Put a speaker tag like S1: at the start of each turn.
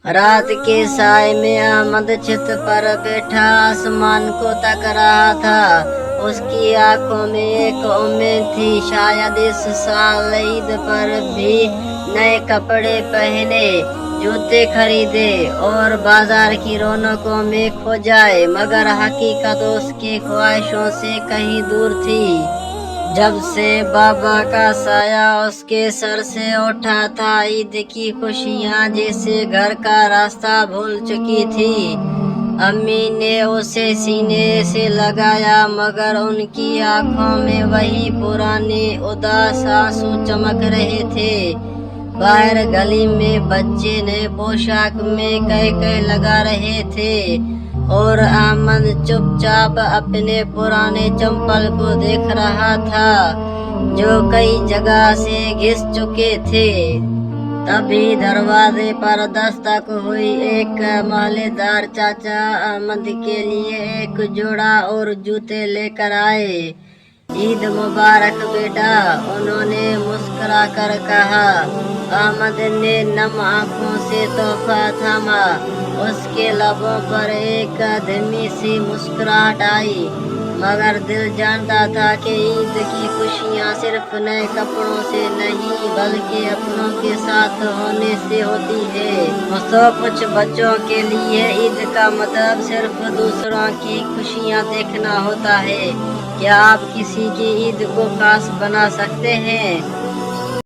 S1: रात के साए में अहमद छत पर बैठा आसमान को तक रहा था। उसकी आंखों में एक उम्मीद थी, शायद इस साल ईद पर भी नए कपड़े पहने, जूते खरीदे और बाजार की रौनकों में खो जाए। मगर हकीकत उसकी ख्वाहिशों से कहीं दूर थी। जब से बाबा का साया उसके सर से उठा था, ईद की खुशियाँ जैसे घर का रास्ता भूल चुकी थी। अम्मी ने उसे सीने से लगाया, मगर उनकी आंखों में वही पुराने उदास आंसू चमक रहे थे। बाहर गली में बच्चे नए पोशाक में कह लगा रहे थे और अहमद चुपचाप अपने पुराने चंपल को देख रहा था जो कई जगह से घिस चुके थे। तभी दरवाजे पर दस्तक हुई। एक महलेदार चाचा अहमद के लिए एक जोड़ा और जूते लेकर आए। ईद मुबारक बेटा, उन्होंने मुस्कुरा कर कहा। अहमद ने नम आंखों से तोहफा थामा। उसके लबों पर एक धीमी सी मुस्कुराहट आई, मगर दिल जानता था कि ईद की खुशियाँ सिर्फ नए कपड़ों से नहीं बल्कि अपनों के साथ होने से होती है। तो कुछ बच्चों के लिए ईद का मतलब सिर्फ दूसरों की खुशियाँ देखना होता है। क्या आप किसी की ईद को खास बना सकते हैं?